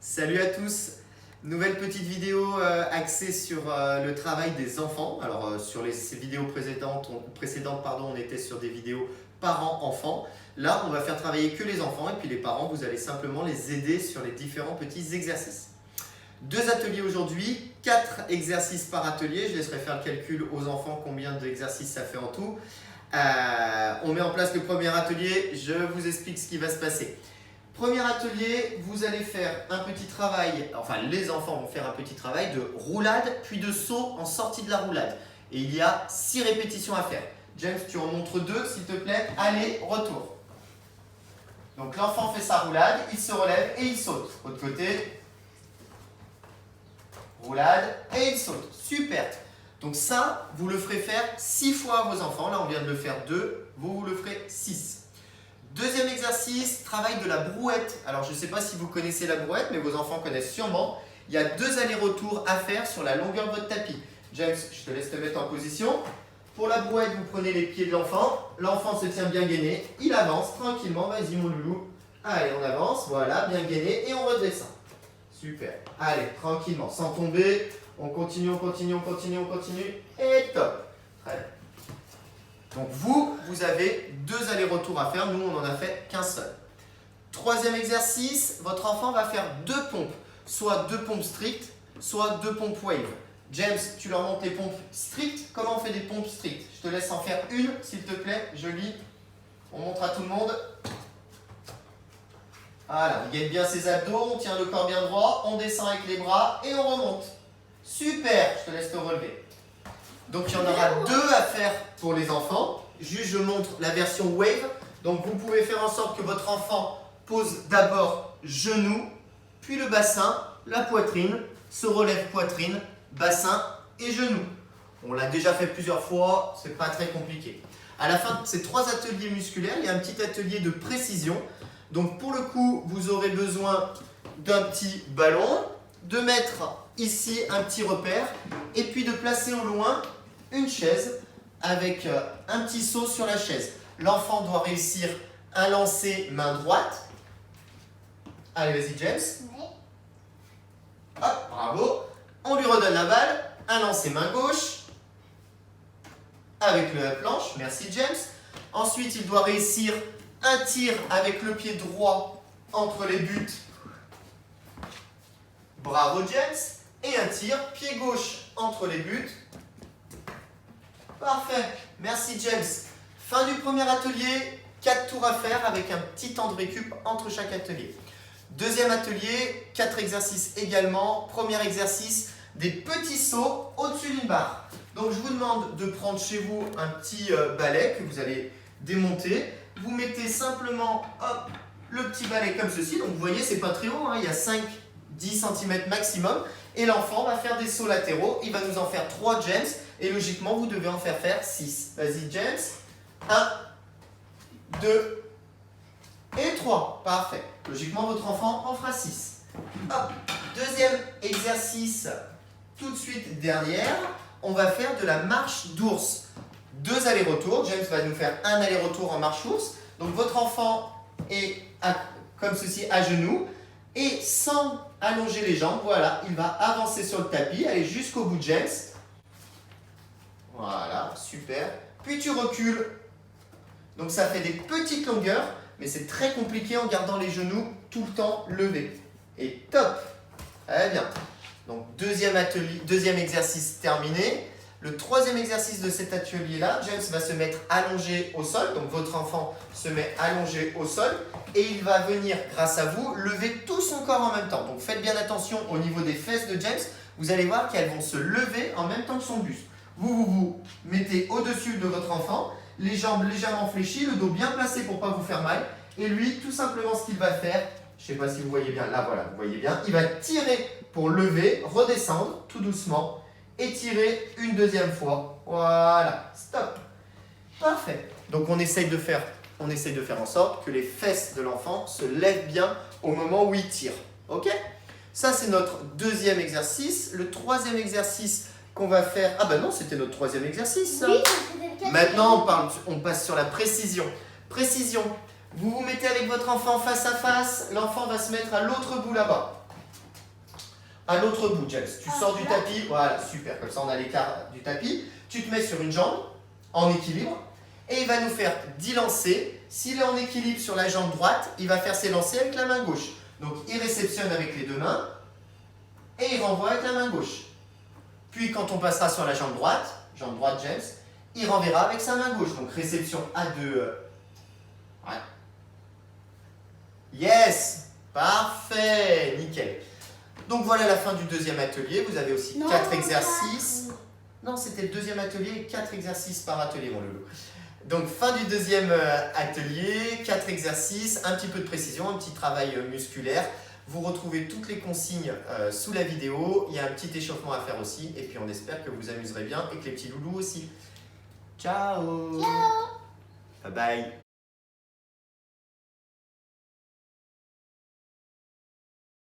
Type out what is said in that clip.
Salut à tous, nouvelle petite vidéo axée sur le travail des enfants. Alors sur ces vidéos précédentes, on était sur des vidéos parents-enfants. Là, on va faire travailler que les enfants et puis les parents, vous allez simplement les aider sur les différents petits exercices. 2 ateliers aujourd'hui, 4 exercices par atelier. Je laisserai faire le calcul aux enfants combien d'exercices ça fait en tout. On met en place le premier atelier, je vous explique ce qui va se passer. Premier atelier, vous allez faire un petit travail, enfin les enfants vont faire un petit travail de roulade puis de saut en sortie de la roulade. Et il y a 6 répétitions à faire. James, tu en montres 2 s'il te plaît. Allez, retour. Donc l'enfant fait sa roulade, il se relève et il saute. Autre côté. Roulade et il saute. Super. Donc ça, vous le ferez faire 6 fois à vos enfants. Là, on vient de le faire 2, vous le ferez 6. Deuxième exercice, travail de la brouette. Alors, je ne sais pas si vous connaissez la brouette, mais vos enfants connaissent sûrement. Il y a 2 allers-retours à faire sur la longueur de votre tapis. James, je te laisse te mettre en position. Pour la brouette, vous prenez les pieds de l'enfant. L'enfant se tient bien gainé. Il avance tranquillement. Vas-y, mon loulou. Allez, on avance. Voilà, bien gainé. Et on redescend. Super. Allez, tranquillement, sans tomber. On continue, on continue, on continue, on continue. Et top. Très bien. Donc vous avez 2 allers-retours à faire, nous on n'en a fait qu'un seul. Troisième exercice, votre enfant va faire 2 pompes, soit 2 pompes strictes, soit 2 pompes wave. James, tu leur montres les pompes strictes. Comment on fait des pompes strictes? Je te laisse en faire une, s'il te plaît, joli. On montre à tout le monde. Voilà, on gagne bien ses abdos, on tient le corps bien droit, on descend avec les bras et on remonte. Super, je te laisse te relever. Donc il y en aura 2 à faire pour les enfants. Juste je montre la version wave. Donc vous pouvez faire en sorte que votre enfant pose d'abord genou, puis le bassin, la poitrine, se relève poitrine, bassin et genou. On l'a déjà fait plusieurs fois, c'est pas très compliqué. À la fin de ces 3 ateliers musculaires, il y a un petit atelier de précision. Donc pour le coup, vous aurez besoin d'un petit ballon, de mettre ici un petit repère et puis de placer au loin une chaise avec un petit saut sur la chaise. L'enfant doit réussir un lancer main droite. Allez, vas-y James. Oui. Hop, bravo. On lui redonne la balle. Un lancer main gauche avec la planche. Merci James. Ensuite, il doit réussir un tir avec le pied droit entre les buts. Bravo James. Et un tir, pied gauche entre les buts. Parfait, merci James. Fin du premier atelier, 4 tours à faire avec un petit temps de récup entre chaque atelier. Deuxième atelier, 4 exercices également. Premier exercice, des petits sauts au-dessus d'une barre. Donc je vous demande de prendre chez vous un petit balai que vous allez démonter. Vous mettez simplement hop, le petit balai comme ceci. Donc vous voyez, c'est pas très haut, hein, il y a 5-10 cm maximum. Et l'enfant va faire des sauts latéraux. Il va nous en faire 3 James. Et logiquement, vous devez en faire 6. Vas-y, James. 1, 2 et 3. Parfait. Logiquement, votre enfant en fera 6. Hop. Deuxième exercice, tout de suite derrière. On va faire de la marche d'ours. 2 allers-retours. James va nous faire un aller-retour en marche ours. Donc, votre enfant est comme ceci à genoux. Et sans allonger les jambes, voilà, il va avancer sur le tapis, aller jusqu'au bout de James. Voilà, super. Puis tu recules. Donc ça fait des petites longueurs, mais c'est très compliqué en gardant les genoux tout le temps levés. Et top. Très bien. Donc deuxième exercice terminé. Le troisième exercice de cet atelier-là, James va se mettre allongé au sol. Donc votre enfant se met allongé au sol et il va venir, grâce à vous, lever tout son corps en même temps. Donc faites bien attention au niveau des fesses de James. Vous allez voir qu'elles vont se lever en même temps que son buste. Vous mettez au-dessus de votre enfant, les jambes légèrement fléchies, le dos bien placé pour ne pas vous faire mal. Et lui, tout simplement, ce qu'il va faire, je ne sais pas si vous voyez bien, là voilà, vous voyez bien, il va tirer pour lever, redescendre tout doucement et tirer une deuxième fois. Voilà, stop. Parfait. Donc on essaye de faire en sorte que les fesses de l'enfant se lèvent bien au moment où il tire. Ok? Ça, c'est notre deuxième exercice. Le troisième exercice qu'on va faire... Ah ben non, c'était notre troisième exercice. Oui, c'était le Maintenant, on passe sur la précision. Précision. Vous vous mettez avec votre enfant face à face. L'enfant va se mettre à l'autre bout là-bas. Un autre bout, James. Tu Ah, sors du là. tapis. Voilà, super. Comme ça, on a l'écart du tapis. Tu te mets sur une jambe en équilibre. Et il va nous faire 10 lancers. S'il est en équilibre sur la jambe droite, il va faire ses lancers avec la main gauche. Donc, il réceptionne avec les deux mains. Et il renvoie avec la main gauche. Puis, quand on passera sur la jambe droite James, il renverra avec sa main gauche. Donc, réception à deux. Ouais. Yes! Parfait! Nickel. Donc, voilà la fin du deuxième atelier. Vous avez aussi 4 exercices. Non, c'était le deuxième atelier, 4 exercices par atelier, mon loulou. Donc, fin du deuxième atelier, 4 exercices, un petit peu de précision, un petit travail musculaire. Vous retrouvez toutes les consignes sous la vidéo. Il y a un petit échauffement à faire aussi. Et puis, on espère que vous vous amuserez bien et que les petits loulous aussi. Ciao! Ciao. Bye bye!